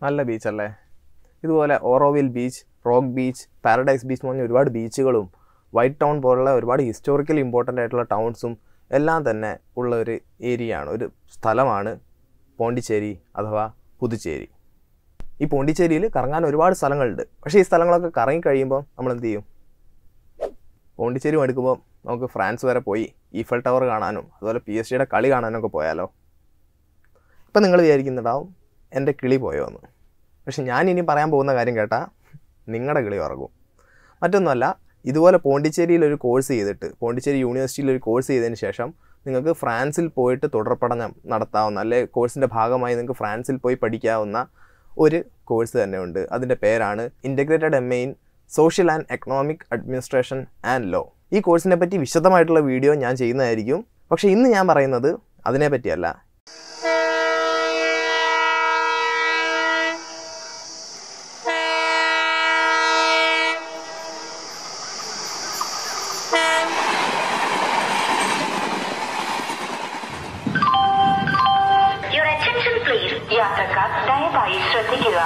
നല്ല ബീച്ചല്ലേ. ഇതുപോലെ Auroville beach, rock beach, paradise beach എന്ന് പറഞ്ഞ ഒരുപാട് ബീച്ചുകളും വൈറ്റ് ടൗൺ പോലുള്ള ഒരുപാട് ഹിസ്റ്റോറിക്കലി ഇമ്പോർട്ടൻ്റ് ആയിട്ടുള്ള ടൗൺസും എല്ലാം തന്നെ ഉള്ള ഒരു ഏരിയയാണ്, ഒരു സ്ഥലമാണ് പോണ്ടിച്ചേരി അഥവാ പുതുച്ചേരി. ഈ പോണ്ടിച്ചേരിയിൽ കറങ്ങാൻ ഒരുപാട് സ്ഥലങ്ങളുണ്ട്. പക്ഷേ ഈ സ്ഥലങ്ങളൊക്കെ കറങ്ങി കഴിയുമ്പോൾ നമ്മൾ എന്ത് ചെയ്യും? പോണ്ടിച്ചേരി എടുക്കുമ്പോൾ നമുക്ക് ഫ്രാൻസ് വരെ പോയി ഈഫൽ ടവർ കാണാനും അതുപോലെ PSG കളി കാണാനൊക്കെ പോയാലോ? ഇപ്പം നിങ്ങൾ വിചാരിക്കുന്നുണ്ടാവും എൻ്റെ കിളി പോയോ എന്ന്. പക്ഷെ ഞാൻ ഇനി പറയാൻ പോകുന്ന കാര്യം കേട്ടാൽ നിങ്ങളുടെ കിളി ഉറങ്ങും. മറ്റൊന്നുമല്ല, ഇതുപോലെ പോണ്ടിച്ചേരിയിൽ ഒരു കോഴ്സ് ചെയ്തിട്ട് പോണ്ടിച്ചേരി യൂണിവേഴ്സിറ്റിയിൽ ഒരു കോഴ്സ് ചെയ്തതിന് ശേഷം നിങ്ങൾക്ക് ഫ്രാൻസിൽ പോയിട്ട് തുടർ പഠനം നടത്താവുന്ന, അല്ലെ കോഴ്സിൻ്റെ ഭാഗമായി നിങ്ങൾക്ക് ഫ്രാൻസിൽ പോയി പഠിക്കാവുന്ന ഒരു കോഴ്സ് തന്നെ ഉണ്ട്. അതിൻ്റെ പേരാണ് integrated MA in social and economic administration and law. ഈ കോഴ്സിനെ പറ്റി വിശദമായിട്ടുള്ള വീഡിയോ ഞാൻ ചെയ്യുന്നതായിരിക്കും. പക്ഷേ ഇന്ന് ഞാൻ പറയുന്നത് അതിനെപ്പറ്റിയല്ല. യാത്രക്കാർ ദയവായി ശ്രദ്ധിക്കുക.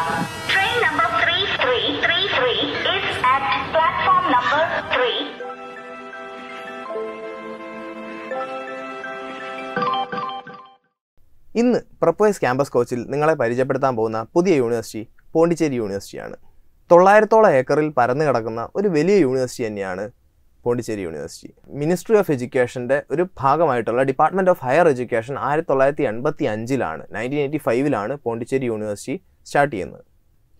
Train number 3333 is at platform number 3. ഇന്ന് പ്രപ്വൈസ് ക്യാമ്പസ് കോച്ചിൽ നിങ്ങളെ പരിചയപ്പെടുത്താൻ പോകുന്ന പുതിയ യൂണിവേഴ്സിറ്റി പോണ്ടിച്ചേരി യൂണിവേഴ്സിറ്റിയാണ്. 900 ഏക്കറിൽ പരന്നു കിടക്കുന്ന ഒരു വലിയ യൂണിവേഴ്സിറ്റി തന്നെയാണ് പോണ്ടിച്ചേരി യൂണിവേഴ്സിറ്റി. മിനിസ്ട്രി ഓഫ് എഡ്യൂക്കേഷൻ്റെ ഒരു ഭാഗമായിട്ടുള്ള ഡിപ്പാർട്ട്മെൻറ്റ് ഓഫ് ഹയർ എഡ്യൂക്കേഷൻ 1985-ലാണ് 1985-ലാണ് പോണ്ടിച്ചേരി യൂണിവേഴ്സിറ്റി സ്റ്റാർട്ട് ചെയ്യുന്നത്.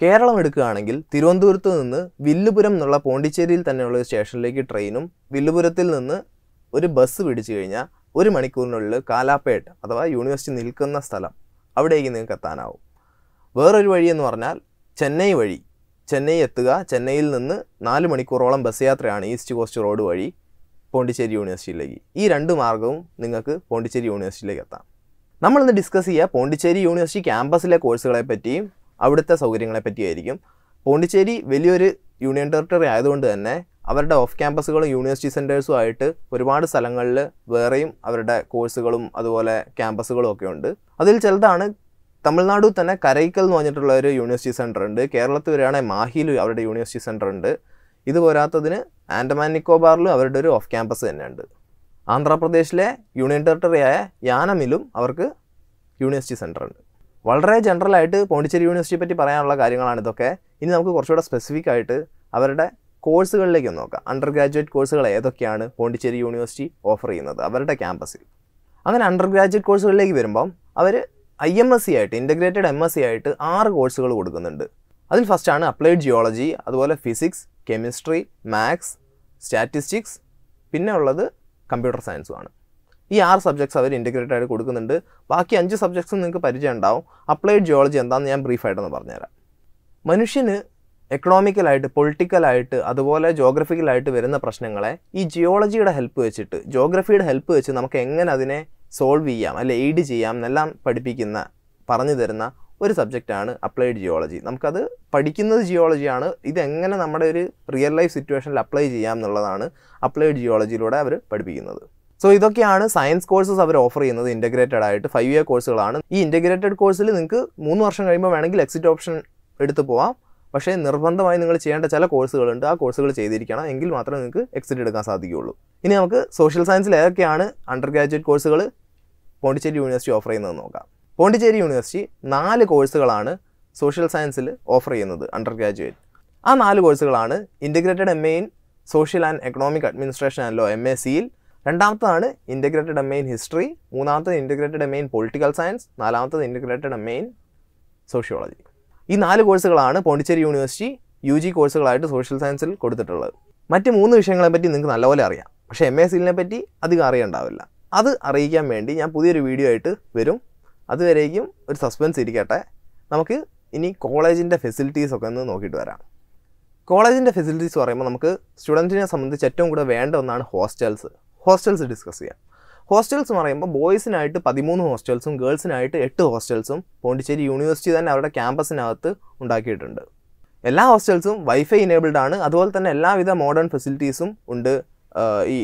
കേരളം എടുക്കുകയാണെങ്കിൽ തിരുവനന്തപുരത്ത് നിന്ന് വില്ലുപുരം എന്നുള്ള പോണ്ടിച്ചേരിയിൽ തന്നെയുള്ള ഒരു സ്റ്റേഷനിലേക്ക് ട്രെയിനും വില്ലുപുരത്തിൽ നിന്ന് ഒരു ബസ് പിടിച്ചു കഴിഞ്ഞാൽ 1 മണിക്കൂറിനുള്ളിൽ കാലാപ്പേട്ട് അഥവാ യൂണിവേഴ്സിറ്റി നിൽക്കുന്ന സ്ഥലം അവിടേക്ക് നിങ്ങൾക്ക് എത്താനാവും. വേറൊരു വഴിയെന്ന് പറഞ്ഞാൽ ചെന്നൈ വഴി ചെന്നൈ എത്തുക. ചെന്നൈയിൽ നിന്ന് 4 മണിക്കൂറോളം ബസ് യാത്രയാണ് ഈസ്റ്റ് കോസ്റ്റ് റോഡ് വഴി പോണ്ടിച്ചേരി യൂണിവേഴ്സിറ്റിയിലേക്ക്. ഈ 2 മാർഗവും നിങ്ങൾക്ക് പോണ്ടിച്ചേരി യൂണിവേഴ്സിറ്റിയിലേക്ക് എത്താം. നമ്മളിന്ന് ഡിസ്കസ് ചെയ്യുക പോണ്ടിച്ചേരി യൂണിവേഴ്സിറ്റി ക്യാമ്പസിലെ കോഴ്സുകളെ പറ്റിയും അവിടുത്തെ സൗകര്യങ്ങളെ പറ്റിയായിരിക്കും. പോണ്ടിച്ചേരി വലിയൊരു യൂണിയൻ ടെറിട്ടറി ആയതുകൊണ്ട് തന്നെ അവരുടെ ഓഫ് ക്യാമ്പസുകളും യൂണിവേഴ്സിറ്റി സെൻറ്റേഴ്സും ആയിട്ട് ഒരുപാട് സ്ഥലങ്ങളിൽ വേറെയും അവരുടെ കോഴ്സുകളും അതുപോലെ ക്യാമ്പസുകളും ഒക്കെ ഉണ്ട്. അതിൽ ചിലതാണ് തമിഴ്നാട്ടിൽ തന്നെ കരൈക്കൽ എന്ന് പറഞ്ഞിട്ടുള്ള ഒരു യൂണിവേഴ്സിറ്റി സെൻറ്റർ ഉണ്ട്. കേരളത്തിൽ വരികയാണെങ്കിൽ മാഹിയിൽ അവരുടെ യൂണിവേഴ്സിറ്റി സെൻറ്റർ ഉണ്ട്. ഇത് പോരാത്തതിന് ആൻഡമാൻ നിക്കോബാറിലും അവരുടെ ഒരു ഓഫ് ക്യാമ്പസ് തന്നെ ഉണ്ട്. ആന്ധ്രാപ്രദേശിലെ യൂണിയൻ ടെറിട്ടറിയായ യാനമിലും അവർക്ക് യൂണിവേഴ്സിറ്റി സെൻറ്റർ ഉണ്ട്. വളരെ ജനറലായിട്ട് പോണ്ടിച്ചേരി യൂണിവേഴ്സിറ്റിയെ പറ്റി പറയാനുള്ള കാര്യങ്ങളാണ് ഇതൊക്കെ. ഇനി നമുക്ക് കുറച്ചുകൂടെ സ്പെസിഫിക് ആയിട്ട് അവരുടെ കോഴ്സുകളിലേക്ക് ഒന്ന് നോക്കാം. അണ്ടർ ഗ്രാജുവേറ്റ് കോഴ്സുകൾ ഏതൊക്കെയാണ് പോണ്ടിച്ചേരി യൂണിവേഴ്സിറ്റി ഓഫർ ചെയ്യുന്നത് അവരുടെ ക്യാമ്പസിൽ. അങ്ങനെ അണ്ടർ ഗ്രാജുവേറ്റ് കോഴ്സുകളിലേക്ക് വരുമ്പം അവർ IMSc ആയിട്ട് ഇൻ്റഗ്രേറ്റഡ് MSc ആയിട്ട് 6 കോഴ്സുകൾ കൊടുക്കുന്നുണ്ട്. അതിൽ ഫസ്റ്റാണ് അപ്ലൈഡ് ജിയോളജി, അതുപോലെ ഫിസിക്സ്, കെമിസ്ട്രി, മാത്സ്, സ്റ്റാറ്റിസ്റ്റിക്സ്, പിന്നെ ഉള്ളത് കമ്പ്യൂട്ടർ സയൻസുമാണ്. ഈ 6 സബ്ജക്ട്സ് അവർ ഇൻ്റഗ്രേറ്റഡ് ആയിട്ട് കൊടുക്കുന്നുണ്ട്. ബാക്കി 5 സബ്ജക്ട്സും നിങ്ങൾക്ക് പരിചയം ഉണ്ടാവും. അപ്ലൈഡ് ജിയോളജി എന്താണെന്ന് ഞാൻ ബ്രീഫായിട്ടൊന്ന് പറഞ്ഞുതരാം. മനുഷ്യന് എക്കണോമിക്കലായിട്ട്, പൊളിറ്റിക്കലായിട്ട്, അതുപോലെ ജോഗ്രഫിക്കലായിട്ട് വരുന്ന പ്രശ്നങ്ങളെ ഈ ജിയോളജിയുടെ ഹെൽപ്പ് വെച്ചിട്ട്, ജോഗ്രഫിയുടെ ഹെൽപ്പ് വെച്ച് നമുക്ക് എങ്ങനെ അതിനെ സോൾവ് ചെയ്യാം അല്ലെ എയ്ഡ് ചെയ്യാം എന്നെല്ലാം പറഞ്ഞു തരുന്ന ഒരു സബ്ജക്റ്റാണ് അപ്ലൈഡ് ജിയോളജി. നമുക്കത് പഠിക്കുന്നത് ജിയോളജിയാണ്. ഇതെങ്ങനെ നമ്മുടെ ഒരു റിയൽ ലൈഫ് സിറ്റുവേഷനിൽ അപ്ലൈ ചെയ്യാം എന്നുള്ളതാണ് അപ്ലൈഡ് ജിയോളജിയിലൂടെ അവർ പഠിപ്പിക്കുന്നത്. സോ ഇതൊക്കെയാണ് സയൻസ് കോഴ്സസ് അവർ ഓഫർ ചെയ്യുന്നത് ഇൻ്റഗ്രേറ്റഡ് ആയിട്ട്. 5 ഇയർ കോഴ്സുകളാണ്. ഈ ഇൻ്റഗ്രേറ്റഡ് കോഴ്സിൽ നിങ്ങൾക്ക് 3 വർഷം കഴിയുമ്പോൾ വേണമെങ്കിൽ എക്സിറ്റ് ഓപ്ഷൻ എടുത്ത് പോവാം. പക്ഷേ നിർബന്ധമായി നിങ്ങൾ ചെയ്യേണ്ട ചില കോഴ്സുകളുണ്ട്. ആ കോഴ്സുകൾ ചെയ്തിരിക്കണം, എങ്കിൽ മാത്രമേ നിങ്ങൾക്ക് എക്സിറ്റ് എടുക്കാൻ സാധിക്കുകയുള്ളൂ. ഇനി നമുക്ക് സോഷ്യൽ സയൻസിൽ ഏതൊക്കെയാണ് അണ്ടർ ഗ്രാജുവേറ്റ് കോഴ്സുകൾ പോണ്ടിച്ചേരി യൂണിവേഴ്സിറ്റി ഓഫർ ചെയ്യുന്നത് നോക്കാം. പോണ്ടിച്ചേരി യൂണിവേഴ്സിറ്റി 4 കോഴ്സുകളാണ് സോഷ്യൽ സയൻസിൽ ഓഫർ ചെയ്യുന്നത് അണ്ടർ ഗ്രാജുവേറ്റ്. ആ 4 കോഴ്സുകളാണ് integrated MA in social and economic administration and law MACയിൽ, രണ്ടാമത്തതാണ് ഇൻ്റഗ്രേറ്റഡ് MA ഇൻ ഹിസ്റ്ററി, മൂന്നാമത്തത് integrated MA in political science, നാലാമത്തത് ഇൻ്റഗ്രേറ്റഡ് MA ഇൻ സോഷ്യോളജി. ഈ 4 കോഴ്സുകളാണ് പോണ്ടിച്ചേരി യൂണിവേഴ്സിറ്റി UG കോഴ്സുകളായിട്ട് സോഷ്യൽ സയൻസിൽ കൊടുത്തിട്ടുള്ളത്. മറ്റ് 3 വിഷയങ്ങളെ പറ്റി നിങ്ങൾക്ക് നല്ലപോലെ അറിയാം. പക്ഷേ MACയിലിനെ പറ്റി അധികം അറിയണ്ടാവില്ല. അത് അറിയിക്കാൻ വേണ്ടി ഞാൻ പുതിയൊരു വീഡിയോ ആയിട്ട് വരും. അതുവരേക്കും ഒരു സസ്പെൻസ് ഇരിക്കട്ടെ. നമുക്ക് ഇനി കോളേജിൻ്റെ ഫെസിലിറ്റീസൊക്കെ ഒന്ന് നോക്കിയിട്ട് വരാം. കോളേജിൻ്റെ ഫെസിലിറ്റീസ് പറയുമ്പോൾ നമുക്ക് സ്റ്റുഡൻറ്റിനെ സംബന്ധിച്ച് ഏറ്റവും കൂടുതൽ വേണ്ട ഒന്നാണ് ഹോസ്റ്റൽസ് ഡിസ്കസ് ചെയ്യാം. ഹോസ്റ്റൽസ് എന്ന് പറയുമ്പോൾ ബോയ്സിനായിട്ട് 13 ഹോസ്റ്റൽസും ഗേൾസിനായിട്ട് 8 ഹോസ്റ്റൽസും പോണ്ടിച്ചേരി യൂണിവേഴ്സിറ്റി തന്നെ അവരുടെ ക്യാമ്പസിനകത്ത് ഉണ്ടാക്കിയിട്ടുണ്ട്. എല്ലാ ഹോസ്റ്റൽസും വൈഫൈ ഇനേബിൾഡ് ആണ്. അതുപോലെ തന്നെ എല്ലാവിധ മോഡേൺ ഫെസിലിറ്റീസും ഉണ്ട്. ഈ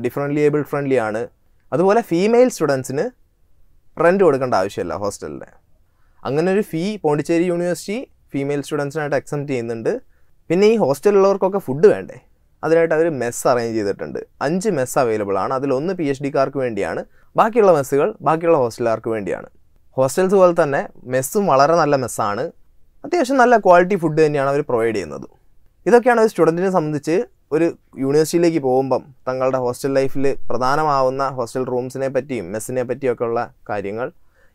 ഡിഫറൻ്റ്ലി ഏബിൾ ഫ്രണ്ട്ലി ആണ്. അതുപോലെ ഫീമെയിൽ സ്റ്റുഡൻസിന് റെൻറ്റ് കൊടുക്കേണ്ട ആവശ്യമില്ല ഹോസ്റ്റലിന്. അങ്ങനെ ഒരു ഫീ പോണ്ടിച്ചേരി യൂണിവേഴ്സിറ്റി ഫീമെയിൽ സ്റ്റുഡൻസിനായിട്ട് എക്സെപ്റ്റ് ചെയ്യുന്നുണ്ട്. പിന്നെ ഈ ഹോസ്റ്റലിലുള്ളവർക്കൊക്കെ ഫുഡ് വേണ്ടേ, അതിനായിട്ട് അവർ മെസ്സ് അറേഞ്ച് ചെയ്തിട്ടുണ്ട്. 5 മെസ്സ് അവൈലബിൾ ആണ്. അതിലൊന്ന് PhD-കാർക്ക് വേണ്ടിയാണ്, ബാക്കിയുള്ള മെസ്സുകൾ ബാക്കിയുള്ള ഹോസ്റ്റലുകാർക്ക് വേണ്ടിയാണ്. ഹോസ്റ്റൽസ് പോലെ തന്നെ മെസ്സും വളരെ നല്ല മെസ്സാണ്. അത്യാവശ്യം നല്ല ക്വാളിറ്റി ഫുഡ് തന്നെയാണ് അവർ പ്രൊവൈഡ് ചെയ്യുന്നത്. ഇതൊക്കെയാണ് ഒരു സ്റ്റുഡൻറ്റിനെ സംബന്ധിച്ച് ഒരു യൂണിവേഴ്സിറ്റിയിലേക്ക് പോകുമ്പം തങ്ങളുടെ ഹോസ്റ്റൽ ലൈഫിൽ പ്രധാനമാവുന്ന ഹോസ്റ്റൽ റൂംസിനെ പറ്റിയും മെസ്സിനെ പറ്റിയൊക്കെ ഉള്ള കാര്യങ്ങൾ.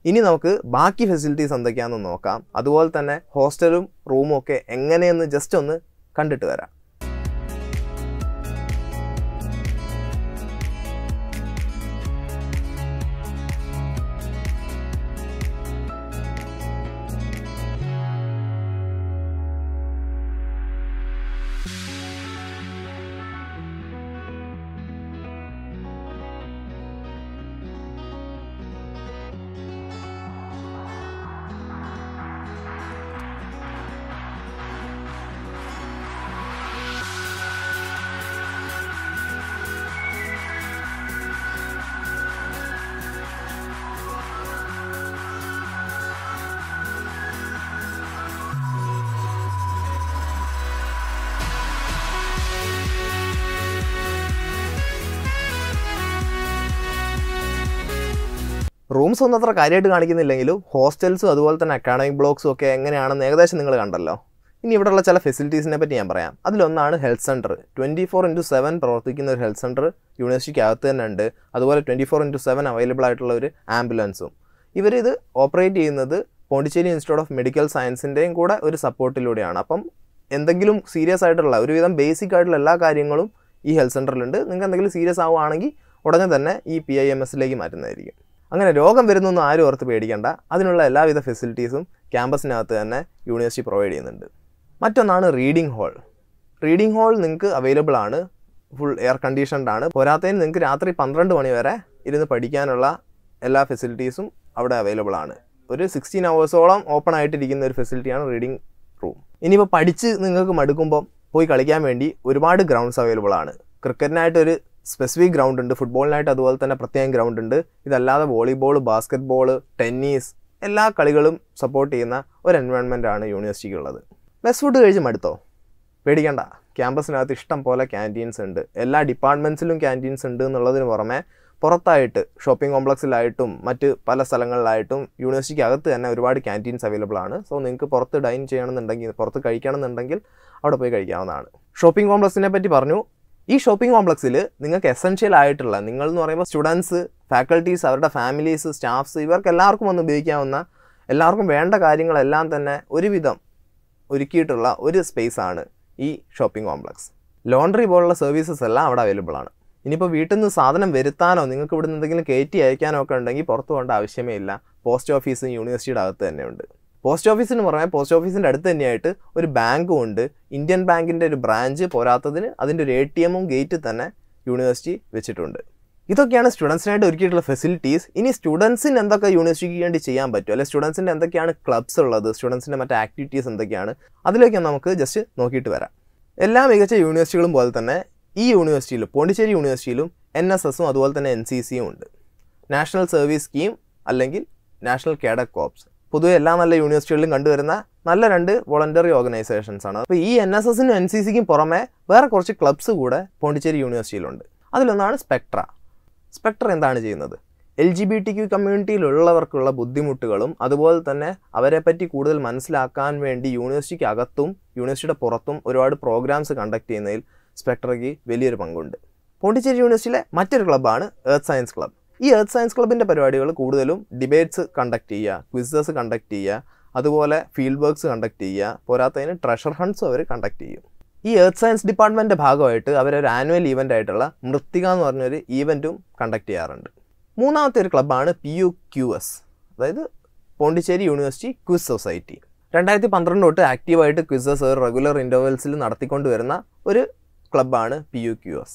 ഇനി നമുക്ക് ബാക്കി ഫെസിലിറ്റീസ് എന്തൊക്കെയാണെന്ന് നോക്കാം. അതുപോലെ തന്നെ ഹോസ്റ്റലും റൂമും ഒക്കെ എങ്ങനെയെന്ന് ജസ്റ്റ് ഒന്ന് കണ്ടിട്ട് വരാം. റൂംസ് ഒന്നും അത്ര കാര്യമായിട്ട് കാണിക്കുന്നില്ലെങ്കിലും ഹോസ്റ്റൽസും അതുപോലെ തന്നെ അക്കാഡമിക് ബ്ലോക്സും ഒക്കെ എങ്ങനെയാണെന്ന് ഏകദേശം നിങ്ങൾ കണ്ടല്ലോ. ഇനി ഇവിടെയുള്ള ചില ഫെസിലിറ്റീസിനെ പറ്റി ഞാൻ പറയാം. അതിലൊന്നാണ് ഹെൽത്ത് സെൻറ്റർ. 24/7 പ്രവർത്തിക്കുന്ന ഒരു ഹെൽത്ത് സെൻറ്റർ യൂണിവേഴ്സിറ്റിക്ക് അകത്ത് തന്നെ ഉണ്ട്. അതുപോലെ 24/7 അവൈലബിൾ ആയിട്ടുള്ള ഒരു ആംബുലൻസും. ഇവരിത് ഓപ്പറേറ്റ് ചെയ്യുന്നത് പോണ്ടിച്ചേരി ഇൻസ്റ്റിറ്റ്യൂട്ട് ഓഫ് മെഡിക്കൽ സയൻസിൻ്റെയും കൂടെ ഒരു സപ്പോർട്ടിലൂടെയാണ്. അപ്പം എന്തെങ്കിലും സീരിയസ് ആയിട്ടുള്ള ഒരുവിധം ബേസിക് ആയിട്ടുള്ള എല്ലാ കാര്യങ്ങളും ഈ ഹെൽത്ത് സെൻറ്ററിലുണ്ട്. നിങ്ങൾക്ക് എന്തെങ്കിലും സീരിയസ് ആവുകയാണെങ്കിൽ ഉടനെ തന്നെ ഈ PIMSലേക്ക് മാറ്റുന്നതായിരിക്കും. അങ്ങനെ രോഗം വരുന്നൊന്നും ആരും ഓർത്ത് പേടിക്കേണ്ട. അതിനുള്ള എല്ലാവിധ ഫെസിലിറ്റീസും ക്യാമ്പസിനകത്ത് തന്നെ യൂണിവേഴ്സിറ്റി പ്രൊവൈഡ് ചെയ്യുന്നുണ്ട്. മറ്റൊന്നാണ് റീഡിംഗ് ഹാൾ. റീഡിംഗ് ഹാൾ നിങ്ങൾക്ക് അവൈലബിൾ ആണ്, ഫുൾ എയർ കണ്ടീഷൻഡ് ആണ്. പോരാത്തതിന് നിങ്ങൾക്ക് രാത്രി 12 മണി വരെ ഇരുന്ന് പഠിക്കാനുള്ള എല്ലാ ഫെസിലിറ്റീസും അവിടെ അവൈലബിൾ ആണ്. ഒരു 16 hours ഓപ്പൺ ആയിട്ടിരിക്കുന്ന ഒരു ഫെസിലിറ്റിയാണ് റീഡിംഗ് റൂം. ഇനിയിപ്പോൾ പഠിച്ച് നിങ്ങൾക്ക് മടുക്കുമ്പോൾ പോയി കളിക്കാൻ വേണ്ടി ഒരുപാട് ഗ്രൗണ്ട്സ് അവൈലബിൾ ആണ്. ക്രിക്കറ്റിനായിട്ടൊരു സ്പെസിഫിക് ഗ്രൗണ്ട് ഉണ്ട്, ഫുട്ബോളിനായിട്ട് അതുപോലെ തന്നെ പ്രത്യേകം ഗ്രൗണ്ട് ഉണ്ട്. ഇതല്ലാതെ വോളിബോൾ, ബാസ്കറ്റ് ബോൾ, ടെന്നീസ് എല്ലാ കളികളും സപ്പോർട്ട് ചെയ്യുന്ന ഒരു എൻവയോൺമെൻ്റ് ആണ് യൂണിവേഴ്സിറ്റിക്കുള്ളത്. മെസ് ഫുഡ് കഴിച്ച് മടുത്തോ? പേടിക്കേണ്ട, ക്യാമ്പസിനകത്ത് ഇഷ്ടം പോലെ ക്യാൻറ്റീൻസ് ഉണ്ട്. എല്ലാ ഡിപ്പാർട്ട്മെൻറ്റ്സിലും ക്യാൻറ്റീൻസ് ഉണ്ട് എന്നുള്ളതിന് പുറമെ പുറത്തായിട്ട് ഷോപ്പിംഗ് കോംപ്ലക്സിലായിട്ടും മറ്റ് പല സ്ഥലങ്ങളിലായിട്ടും യൂണിവേഴ്സിറ്റിക്ക് അകത്ത് തന്നെ ഒരുപാട് ക്യാൻറ്റീൻസ് അവൈലബിൾ ആണ്. സോ നിങ്ങൾക്ക് പുറത്ത് ഡൈൻ ചെയ്യണമെന്നുണ്ടെങ്കിൽ, പുറത്ത് കഴിക്കണമെന്നുണ്ടെങ്കിൽ അവിടെ പോയി കഴിക്കാവുന്നതാണ്. ഷോപ്പിംഗ് കോംപ്ലക്സിനെ പറ്റി പറഞ്ഞു. ഈ ഷോപ്പിംഗ് കോംപ്ലക്സിൽ നിങ്ങൾക്ക് എസെൻഷ്യൽ ആയിട്ടുള്ള, നിങ്ങൾ എന്ന് പറയുമ്പോൾ സ്റ്റുഡൻസ്, ഫാക്കൽറ്റീസ്, അവരുടെ ഫാമിലീസ്, സ്റ്റാഫ്സ്, ഇവർക്ക് എല്ലാവർക്കും വന്ന് ഉപയോഗിക്കാവുന്ന, എല്ലാവർക്കും വേണ്ട കാര്യങ്ങളെല്ലാം തന്നെ ഒരുവിധം ഒരുക്കിയിട്ടുള്ള ഒരു സ്പേസാണ് ഈ ഷോപ്പിംഗ് കോംപ്ലക്സ്. ലോണ്ടറി പോലുള്ള സർവീസസ് എല്ലാം അവിടെ അവൈലബിൾ ആണ്. ഇനിയിപ്പോൾ വീട്ടിൽ നിന്ന് സാധനം വരുത്താനോ നിങ്ങൾക്ക് ഇവിടെ നിന്ന് എന്തെങ്കിലും കയറ്റി അയക്കാനോ ഒക്കെ ഉണ്ടെങ്കിൽ പുറത്ത് പോകേണ്ട ആവശ്യമേ ഇല്ല. പോസ്റ്റ് ഓഫീസും യൂണിവേഴ്സിറ്റിയുടെ അകത്ത് തന്നെയുണ്ട്. പോസ്റ്റ് ഓഫീസിന് പുറമെ പോസ്റ്റ് ഓഫീസിൻ്റെ അടുത്ത് തന്നെയായിട്ട് ഒരു ബാങ്കും ഉണ്ട്. ഇന്ത്യൻ ബാങ്കിൻ്റെ ഒരു ബ്രാഞ്ച്, പോരാത്തതിന് അതിൻ്റെ ഒരു ATM-ഉം ഗേറ്റിൽ തന്നെ യൂണിവേഴ്സിറ്റി വെച്ചിട്ടുണ്ട്. ഇതൊക്കെയാണ് സ്റ്റുഡൻസിനായിട്ട് ഒരുക്കിയിട്ടുള്ള ഫെസിലിറ്റീസ്. ഇനി സ്റ്റുഡൻസിന് എന്തൊക്കെ യൂണിവേഴ്സിറ്റിക്ക് വേണ്ടി ചെയ്യാൻ പറ്റും, അല്ലെങ്കിൽ സ്റ്റുഡൻസിൻ്റെ എന്തൊക്കെയാണ് ക്ലബ്സ് ഉള്ളത്, സ്റ്റുഡൻസിൻ്റെ മറ്റേ ആക്ടിവിറ്റീസ് എന്തൊക്കെയാണ്, അതിലേക്ക് നമുക്ക് ജസ്റ്റ് നോക്കിയിട്ട് വരാം. എല്ലാ മികച്ച യൂണിവേഴ്സിറ്റികളും പോലെ തന്നെ ഈ യൂണിവേഴ്സിറ്റിയിലും, പോണ്ടിച്ചേരി യൂണിവേഴ്സിറ്റിയിലും NSS-ഉം അതുപോലെ തന്നെ NCC-യും ഉണ്ട്. നാഷണൽ സർവീസ് സ്കീം അല്ലെങ്കിൽ നാഷണൽ കേഡറ്റ് കോർപ്സ് പൊതുവെ എല്ലാ നല്ല യൂണിവേഴ്സിറ്റികളിലും കണ്ടുവരുന്ന നല്ല 2 വോളണ്ടറി ഓർഗനൈസേഷൻസ് ആണ്. അപ്പോൾ ഈ NSS-നും NCC-ക്കും പുറമെ വേറെ കുറച്ച് ക്ലബ്സ് കൂടെ പോണ്ടിച്ചേരി യൂണിവേഴ്സിറ്റിയിലുണ്ട്. അതിലൊന്നാണ് സ്പെക്ട്ര. സ്പെക്ട്ര എന്താണ് ചെയ്യുന്നത്? LGBTQ കമ്മ്യൂണിറ്റിയിലുള്ളവർക്കുള്ള ബുദ്ധിമുട്ടുകളും അതുപോലെ തന്നെ അവരെപ്പറ്റി കൂടുതൽ മനസ്സിലാക്കാൻ വേണ്ടി യൂണിവേഴ്സിറ്റിക്ക് അകത്തും യൂണിവേഴ്സിറ്റിയുടെ പുറത്തും ഒരുപാട് പ്രോഗ്രാംസ് കണ്ടക്ട് ചെയ്യുന്നതിൽ സ്പെക്ട്രയ്ക്ക് വലിയൊരു പങ്കുണ്ട്. പോണ്ടിച്ചേരി യൂണിവേഴ്സിറ്റിയിലെ മറ്റൊരു ക്ലബ്ബാണ് എർത്ത് സയൻസ് ക്ലബ്ബ്. ഈ എർത്ത് സയൻസ് ക്ലബിൻ്റെ പരിപാടികൾ കൂടുതലും ഡിബേറ്റ്സ് കണ്ടക്ട് ചെയ്യുക, ക്വിസസ് കണ്ടക്ട് ചെയ്യുക, അതുപോലെ ഫീൽഡ് വർക്ക്സ് കണ്ടക്ട് ചെയ്യുക, പോരാത്തതിന് ട്രഷർ ഹണ്ട്സും അവർ കണ്ടക്ട് ചെയ്യും. ഈ എർത്ത് സയൻസ് ഡിപ്പാർട്ട്മെൻറ്റിൻ്റെ ഭാഗമായിട്ട് അവരൊരു ആനുവൽ ഈവൻ്റ് ആയിട്ടുള്ള മൃത്തിക എന്ന് പറഞ്ഞൊരു ഈവൻറ്റും കണ്ടക്ട് ചെയ്യാറുണ്ട്. മൂന്നാമത്തെ ഒരു ക്ലബ്ബാണ് PUQS, അതായത് പോണ്ടിച്ചേരി യൂണിവേഴ്സിറ്റി ക്വിസ് സൊസൈറ്റി. 2012 തൊട്ട് ആക്റ്റീവായിട്ട് ക്വിസസ് റെഗുലർ ഇൻ്റർവെൽസിൽ നടത്തിക്കൊണ്ട് വരുന്ന ഒരു ക്ലബ്ബാണ് PUQS.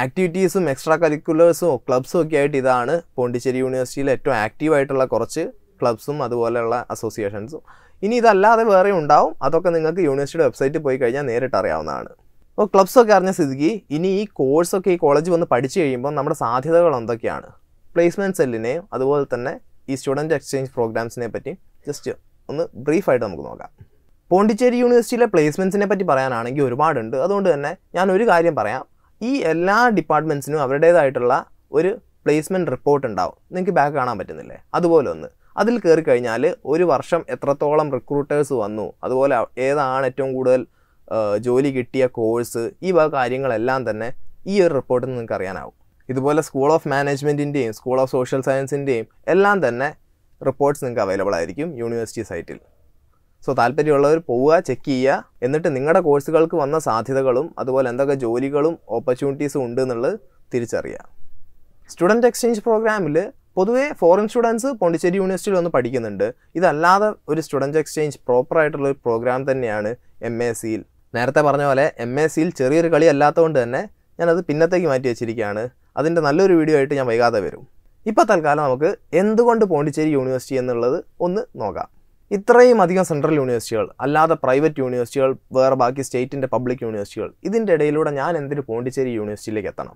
ആക്ടിവിറ്റീസും എക്സ്ട്രാ കരിക്കുലേഴ്സും ക്ലബ്സും ഒക്കെ ആയിട്ട് ഇതാണ് പോണ്ടിച്ചേരി യൂണിവേഴ്സിറ്റിയിൽ ഏറ്റവും ആക്റ്റീവായിട്ടുള്ള കുറച്ച് ക്ലബ്സും അതുപോലെയുള്ള അസോസിയേഷൻസും. ഇനി ഇതല്ലാതെ വേറെ ഉണ്ടാവും, അതൊക്കെ നിങ്ങൾക്ക് യൂണിവേഴ്സിറ്റിയുടെ വെബ്സൈറ്റിൽ പോയി കഴിഞ്ഞാൽ നേരിട്ട് അറിയാവുന്നതാണ്. അപ്പോൾ ക്ലബ്സൊക്കെ അറിഞ്ഞ സ്ഥിതിക്ക് ഇനി ഈ കോഴ്സൊക്കെ ഈ കോളേജിൽ വന്ന് പഠിച്ചു കഴിയുമ്പോൾ നമ്മുടെ സാധ്യതകൾ എന്തൊക്കെയാണ്, പ്ലേസ്മെൻറ്റ് സെല്ലിനെയും അതുപോലെ തന്നെ ഈ സ്റ്റുഡൻറ്റ് എക്സ്ചേഞ്ച് പ്രോഗ്രാംസിനെ പറ്റി ജസ്റ്റ് ഒന്ന് ബ്രീഫായിട്ട് നമുക്ക് നോക്കാം. പോണ്ടിച്ചേരി യൂണിവേഴ്സിറ്റിയിലെ പ്ലേസ്മെൻറ്റ്സിനെ പറ്റി പറയാനാണെങ്കിൽ ഒരുപാടുണ്ട്. അതുകൊണ്ട് തന്നെ ഞാൻ ഒരു കാര്യം പറയാം. ഈ എല്ലാ ഡിപ്പാർട്ട്മെൻറ്റ്സിനും അവരുടേതായിട്ടുള്ള ഒരു പ്ലേസ്മെൻറ്റ് റിപ്പോർട്ട് ഉണ്ടാവും. നിങ്ങൾക്ക് ബാക്ക് കാണാൻ പറ്റുന്നില്ലേ? അതുപോലെ ഒന്ന് അതിൽ കയറി കഴിഞ്ഞാൽ ഒരു വർഷം എത്രത്തോളം റിക്രൂട്ടേഴ്സ് വന്നു, അതുപോലെ ഏതാണ് ഏറ്റവും കൂടുതൽ ജോലി കിട്ടിയ കോഴ്സ്, ഈ വക കാര്യങ്ങളെല്ലാം തന്നെ ഈ ഒരു റിപ്പോർട്ടിൽ നിങ്ങൾക്ക് അറിയാനാവും. ഇതുപോലെ സ്കൂൾ ഓഫ് മാനേജ്മെൻറ്റിൻ്റെയും സ്കൂൾ ഓഫ് സോഷ്യൽ സയൻസിൻ്റെയും എല്ലാം തന്നെ റിപ്പോർട്ട്സ് നിങ്ങൾക്ക് അവൈലബിൾ ആയിരിക്കും യൂണിവേഴ്സിറ്റി സൈറ്റിൽ. സോ താല്പര്യമുള്ളവർ പോവുക, ചെക്ക് ചെയ്യുക, എന്നിട്ട് നിങ്ങളുടെ കോഴ്സുകൾക്ക് വന്ന സാധ്യതകളും അതുപോലെ എന്തൊക്കെ ജോലികളും ഓപ്പർച്യൂണിറ്റീസും ഉണ്ട് എന്നുള്ളത് തിരിച്ചറിയുക. സ്റ്റുഡൻറ്റ് എക്സ്ചേഞ്ച് പ്രോഗ്രാമിൽ പൊതുവേ ഫോറിൻ സ്റ്റുഡൻസ് പോണ്ടിച്ചേരി യൂണിവേഴ്സിറ്റിയിൽ വന്ന് പഠിക്കുന്നുണ്ട്. ഇതല്ലാതെ ഒരു സ്റ്റുഡൻറ്റ് എക്സ്ചേഞ്ച് പ്രോപ്പറായിട്ടുള്ളൊരു പ്രോഗ്രാം തന്നെയാണ് MACയിൽ. നേരത്തെ പറഞ്ഞ പോലെ MACയിൽ ചെറിയൊരു കളി അല്ലാത്തതുകൊണ്ട് തന്നെ ഞാനത് പിന്നത്തേക്ക് മാറ്റി വെച്ചിരിക്കുകയാണ്. അതിൻ്റെ നല്ലൊരു വീഡിയോ ആയിട്ട് ഞാൻ വൈകാതെ വരും. ഇപ്പോൾ തൽക്കാലം നമുക്ക് എന്തുകൊണ്ട് പോണ്ടിച്ചേരി യൂണിവേഴ്സിറ്റി എന്നുള്ളത് ഒന്ന് നോക്കാം. ഇത്രയും അധികം സെൻട്രൽ യൂണിവേഴ്സിറ്റികൾ, അല്ലാതെ പ്രൈവറ്റ് യൂണിവേഴ്സിറ്റികൾ, വേറെ ബാക്കി സ്റ്റേറ്റിൻ്റെ പബ്ലിക് യൂണിവേഴ്സിറ്റികൾ, ഇതിൻ്റെ ഇടയിലൂടെ ഞാൻ എന്തിന് പോണ്ടിച്ചേരി യൂണിവേഴ്സിറ്റിയിലേക്ക് എത്തണം?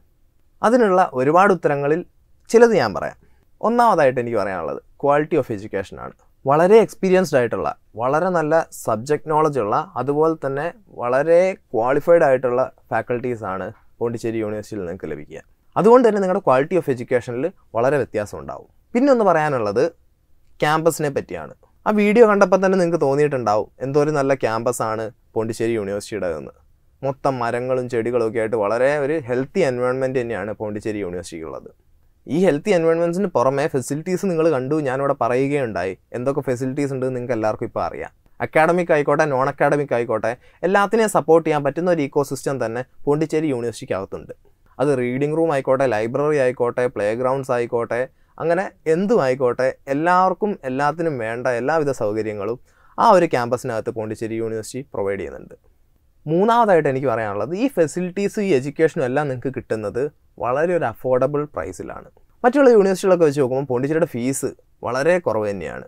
അതിനുള്ള ഒരുപാട് ഉത്തരങ്ങളിൽ ചിലത് ഞാൻ പറയാം. ഒന്നാമതായിട്ട് എനിക്ക് പറയാനുള്ളത് ക്വാളിറ്റി ഓഫ് എഡ്യൂക്കേഷനാണ്. വളരെ എക്സ്പീരിയൻസ്ഡ് ആയിട്ടുള്ള, വളരെ നല്ല സബ്ജക്റ്റ് നോളജ് ഉള്ള, അതുപോലെ തന്നെ വളരെ ക്വാളിഫൈഡ് ആയിട്ടുള്ള ഫാക്കൽറ്റീസാണ് പോണ്ടിച്ചേരി യൂണിവേഴ്സിറ്റിയിൽ നിങ്ങൾക്ക് ലഭിക്കുക. അതുകൊണ്ട് തന്നെ നിങ്ങളുടെ ക്വാളിറ്റി ഓഫ് എഡ്യൂക്കേഷനിൽ വളരെ വ്യത്യാസം ഉണ്ടാവും. പിന്നെ ഒന്ന് പറയാനുള്ളത് ക്യാമ്പസിനെ പറ്റിയാണ്. ആ വീഡിയോ കണ്ടപ്പോൾ തന്നെ നിങ്ങൾക്ക് തോന്നിയിട്ടുണ്ടാവും എന്തോ ഒരു നല്ല ക്യാമ്പസാണ് പോണ്ടിച്ചേരി യൂണിവേഴ്സിറ്റിയുടെ എന്ന്. മൊത്തം മരങ്ങളും ചെടികളും ഒക്കെ ആയിട്ട് വളരെ ഒരു ഹെൽത്തി എൻവയോൺമെൻറ്റ് തന്നെയാണ് പോണ്ടിച്ചേരി യൂണിവേഴ്സിറ്റിക്കുള്ളത്. ഈ ഹെൽത്തി എൻവയോൺമെൻറ്റ്സിന് പുറമെ ഫെസിലിറ്റീസ് നിങ്ങൾ കണ്ടു, ഞാനിവിടെ പറയുകയുണ്ടായി. എന്തൊക്കെ ഫെസിലിറ്റീസ് ഉണ്ട് നിങ്ങൾക്ക് എല്ലാവർക്കും ഇപ്പോൾ അറിയാം. അക്കാഡമിക് ആയിക്കോട്ടെ നോൺ അക്കാഡമിക് ആയിക്കോട്ടെ എല്ലാത്തിനെയും സപ്പോർട്ട് ചെയ്യാൻ പറ്റുന്ന ഒരു ഈക്കോ സിസ്റ്റം തന്നെ പോണ്ടിച്ചേരി യൂണിവേഴ്സിറ്റിക്കകത്തുണ്ട്. അത് റീഡിംഗ് റൂം ആയിക്കോട്ടെ, ലൈബ്രറി ആയിക്കോട്ടെ, പ്ലേ ഗ്രൗണ്ട്സ് ആയിക്കോട്ടെ, അങ്ങനെ എന്തും ആയിക്കോട്ടെ, എല്ലാവർക്കും എല്ലാത്തിനും വേണ്ട എല്ലാവിധ സൗകര്യങ്ങളും ആ ഒരു ക്യാമ്പസിനകത്ത് പോണ്ടിച്ചേരി യൂണിവേഴ്സിറ്റി പ്രൊവൈഡ് ചെയ്യുന്നുണ്ട്. മൂന്നാമതായിട്ട് എനിക്ക് പറയാനുള്ളത് ഈ ഫെസിലിറ്റീസും ഈ എഡ്യൂക്കേഷനും എല്ലാം നിങ്ങൾക്ക് കിട്ടുന്നത് വളരെ ഒരു അഫോർഡബിൾ പ്രൈസിലാണ്. മറ്റുള്ള യൂണിവേഴ്സിറ്റികളൊക്കെ വെച്ച് നോക്കുമ്പോൾ പോണ്ടിച്ചേരിയുടെ ഫീസ് വളരെ കുറവ് തന്നെയാണ്.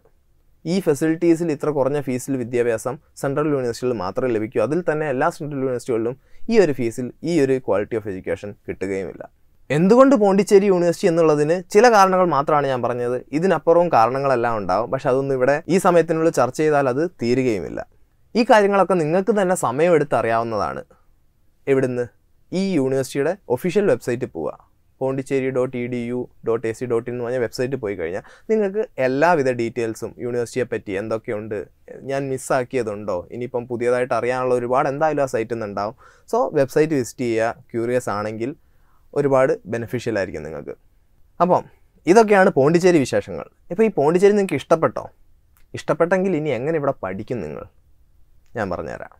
ഈ ഫെസിലിറ്റീസിൽ ഇത്ര കുറഞ്ഞ ഫീസിൽ വിദ്യാഭ്യാസം സെൻട്രൽ യൂണിവേഴ്സിറ്റികളിൽ മാത്രമേ ലഭിക്കൂ. അതിൽ തന്നെ എല്ലാ സെൻട്രൽ യൂണിവേഴ്സിറ്റികളിലും ഈ ഒരു ഫീസിൽ ഈ ഒരു ക്വാളിറ്റി ഓഫ് എഡ്യൂക്കേഷൻ കിട്ടുകയുമില്ല. എന്തുകൊണ്ട് പോണ്ടിച്ചേരി യൂണിവേഴ്സിറ്റി എന്നുള്ളതിന് ചില കാരണങ്ങൾ മാത്രമാണ് ഞാൻ പറഞ്ഞത്. ഇതിനപ്പുറവും കാരണങ്ങളെല്ലാം ഉണ്ടാവും. പക്ഷെ അതൊന്നും ഇവിടെ ഈ സമയത്തിനുള്ളിൽ ചർച്ച ചെയ്താൽ അത് തീരുകയുമില്ല. ഈ കാര്യങ്ങളൊക്കെ നിങ്ങൾക്ക് തന്നെ സമയമെടുത്ത് അറിയാവുന്നതാണ്. എവിടുന്ന്? ഈ യൂണിവേഴ്സിറ്റിയുടെ ഒഫീഷ്യൽ വെബ്സൈറ്റിൽ പോവുക. pondicherry.edu.ac.in എന്ന് പറഞ്ഞ വെബ്സൈറ്റിൽ പോയി കഴിഞ്ഞാൽ നിങ്ങൾക്ക് എല്ലാവിധ ഡീറ്റെയിൽസും യൂണിവേഴ്സിറ്റിയെ പറ്റി എന്തൊക്കെയുണ്ട്, ഞാൻ മിസ്സാക്കിയതുണ്ടോ, ഇനിയിപ്പം പുതിയതായിട്ട് അറിയാനുള്ള ഒരുപാട് എന്തായാലും ആ സൈറ്റിൽ നിന്നുണ്ടാവും. സോ വെബ്സൈറ്റ് വിസിറ്റ് ചെയ്യുക. ക്യൂറിയസ് ആണെങ്കിൽ ഒരുപാട് ബെനിഫിഷ്യൽ ആയിരിക്കും നിങ്ങൾക്ക്. അപ്പം ഇതൊക്കെയാണ് പോണ്ടിച്ചേരി വിശേഷങ്ങൾ. ഇപ്പോൾ ഈ പോണ്ടിച്ചേരി നിങ്ങൾക്ക് ഇഷ്ടപ്പെട്ടോ? ഇഷ്ടപ്പെട്ടെങ്കിൽ ഇനി എങ്ങനെ ഇവിടെ പഠിക്കും നിങ്ങൾ? ഞാൻ പറഞ്ഞുതരാം.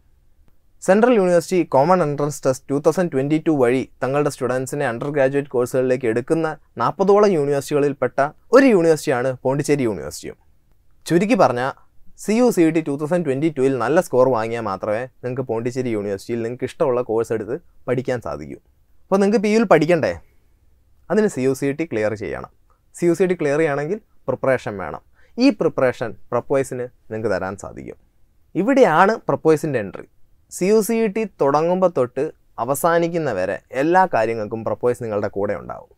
Central university common entrance test 2022 വഴി തങ്ങളുടെ സ്റ്റുഡൻസിനെ അണ്ടർ ഗ്രാജുവേറ്റ് കോഴ്സുകളിലേക്ക് എടുക്കുന്ന 40ഓളം യൂണിവേഴ്സിറ്റികളിൽപ്പെട്ട ഒരു യൂണിവേഴ്സിറ്റിയാണ് പോണ്ടിച്ചേരി യൂണിവേഴ്സിറ്റിയും. ചുരുക്കി പറഞ്ഞാൽ CUET 2022 നല്ല സ്കോർ വാങ്ങിയാൽ മാത്രമേ നിങ്ങൾക്ക് പോണ്ടിച്ചേരി യൂണിവേഴ്സിറ്റിയിൽ നിങ്ങൾക്ക് ഇഷ്ടമുള്ള കോഴ്സ് എടുത്ത് പഠിക്കാൻ സാധിക്കൂ. അപ്പോൾ നിങ്ങൾക്ക് PU പഠിക്കണ്ടേ? അതിന് CUET ക്ലിയർ ചെയ്യണം. CUET ക്ലിയർ ചെയ്യണമെങ്കിൽ പ്രിപ്പറേഷൻ വേണം. ഈ പ്രിപ്പറേഷൻ Prepwise-ന് നിങ്ങൾക്ക് തരാൻ സാധിക്കും. ഇവിടെയാണ് Prepwise-ൻ്റെ എൻട്രി. CUET തുടങ്ങുമ്പോൾ തൊട്ട് അവസാനിക്കുന്നവരെ എല്ലാ കാര്യങ്ങൾക്കും Prepwise നിങ്ങളുടെ കൂടെ ഉണ്ടാവും.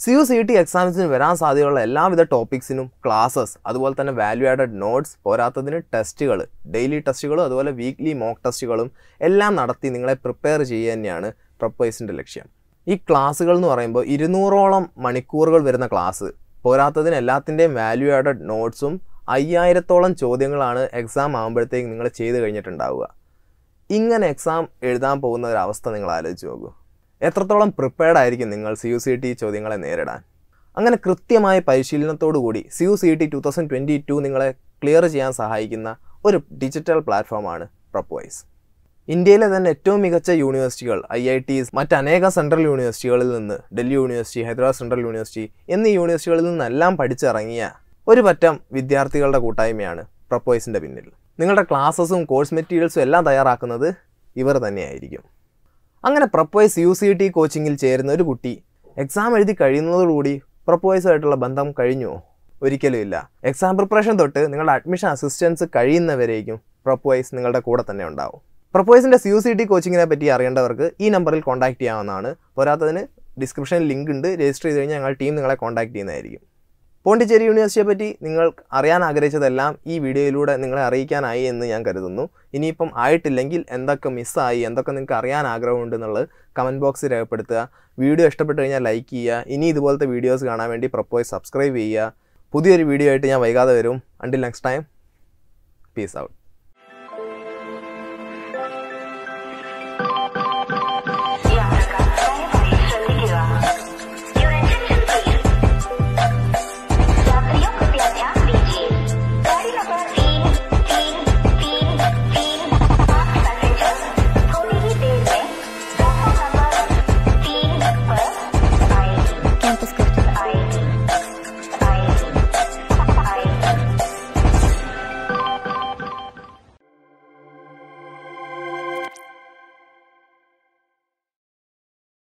CUET എക്സാംസിന് വരാൻ സാധ്യതയുള്ള എല്ലാവിധ ടോപ്പിക്സിനും ക്ലാസ്സസ്, അതുപോലെ തന്നെ വാല്യൂ ആഡഡ് നോട്ട്സ്, പോരാത്തതിന് ടെസ്റ്റുകൾ, ഡെയിലി ടെസ്റ്റുകളും അതുപോലെ വീക്ക്ലി മോക്ക് ടെസ്റ്റുകളും എല്ലാം നടത്തി നിങ്ങളെ പ്രിപ്പയർ ചെയ്യുക തന്നെയാണ് Prepwise-ൻ്റെ ലക്ഷ്യം. ഈ ക്ലാസ്സുകൾ എന്ന് പറയുമ്പോൾ 200ഓളം മണിക്കൂറുകൾ വരുന്ന ക്ലാസ്, പോരാത്തതിന് എല്ലാത്തിൻ്റെയും വാല്യൂ ആഡഡ് നോട്ട്സും 5000ഓളം ചോദ്യങ്ങളാണ് എക്സാം ആകുമ്പോഴത്തേക്ക് നിങ്ങൾ ചെയ്ത് കഴിഞ്ഞിട്ടുണ്ടാവുക. ഇങ്ങനെ എക്സാം എഴുതാൻ പോകുന്ന ഒരവസ്ഥ നിങ്ങൾ ആലോചിച്ച് നോക്കൂ. എത്രത്തോളം പ്രിപ്പയർഡ് ആയിരിക്കും നിങ്ങൾ CUET ചോദ്യങ്ങളെ നേരിടാൻ? അങ്ങനെ കൃത്യമായ പരിശീലനത്തോടുകൂടി CUET 2022 നിങ്ങളെ ക്ലിയർ ചെയ്യാൻ സഹായിക്കുന്ന ഒരു ഡിജിറ്റൽ പ്ലാറ്റ്ഫോമാണ് Prepwise. ഇന്ത്യയിലെ തന്നെ ഏറ്റവും മികച്ച യൂണിവേഴ്സിറ്റികൾ, IITs, മറ്റനേകം സെൻട്രൽ യൂണിവേഴ്സിറ്റികളിൽ നിന്ന്, Delhi university, Hyderabad central university എന്നീ യൂണിവേഴ്സിറ്റികളിൽ നിന്നെല്ലാം പഠിച്ചിറങ്ങിയ ഒരു പറ്റം വിദ്യാർത്ഥികളുടെ കൂട്ടായ്മയാണ് Prepwise-ൻ്റെ പിന്നിൽ. നിങ്ങളുടെ ക്ലാസ്സസും കോഴ്സ് മെറ്റീരിയൽസും എല്ലാം തയ്യാറാക്കുന്നത് ഇവർ തന്നെയായിരിക്കും. അങ്ങനെ Prepwise CUET കോച്ചിങ്ങിൽ ചേരുന്ന ഒരു കുട്ടി എക്സാം എഴുതി കഴിയുന്നതോടുകൂടി Prepwise-ആയിട്ടുള്ള ബന്ധം കഴിഞ്ഞുവോ? ഒരിക്കലും ഇല്ല. എക്സാം പ്രിപ്പറേഷൻ തൊട്ട് നിങ്ങളുടെ അഡ്മിഷൻ അസിസ്റ്റൻസ് കഴിയുന്നവരേക്കും Prepwise നിങ്ങളുടെ കൂടെ തന്നെ ഉണ്ടാവും. Prepwise-ൻ്റെ CUET കോച്ചിങ്ങിനെ പറ്റി അറിയേണ്ടവർക്ക് ഈ നമ്പറിൽ കോൺടാക്ട് ചെയ്യാവുന്നതാണ്. പോരാത്തതിന് ഡിസ്ക്രിപ്ഷനിൽ ലിങ്ക് ഉണ്ട്. രജിസ്റ്റർ ചെയ്ത് കഴിഞ്ഞാൽ ഞങ്ങൾ ടീം നിങ്ങളെ കോൺടാക്ട് ചെയ്യുന്നതായിരിക്കും. പോണ്ടിച്ചേരി യൂണിവേഴ്സിറ്റിയെ പറ്റി നിങ്ങൾ അറിയാൻ ആഗ്രഹിച്ചതെല്ലാം ഈ വീഡിയോയിലൂടെ നിങ്ങളെ അറിയിക്കാനായി എന്ന് ഞാൻ കരുതുന്നു. ഇനിയിപ്പം ആയിട്ടില്ലെങ്കിൽ എന്തൊക്കെ മിസ്സായി, എന്തൊക്കെ നിങ്ങൾക്ക് അറിയാൻ ആഗ്രഹമുണ്ട് എന്നുള്ളത് കമൻറ്റ് ബോക്സിൽ രേഖപ്പെടുത്തുക. വീഡിയോ ഇഷ്ടപ്പെട്ട് കഴിഞ്ഞാൽ ലൈക്ക് ചെയ്യുക. ഇനി ഇതുപോലത്തെ വീഡിയോസ് കാണാൻ വേണ്ടി Prepwise സബ്സ്ക്രൈബ് ചെയ്യുക. പുതിയൊരു വീഡിയോ ആയിട്ട് ഞാൻ വൈകാതെ വരും. Until next time, peace out.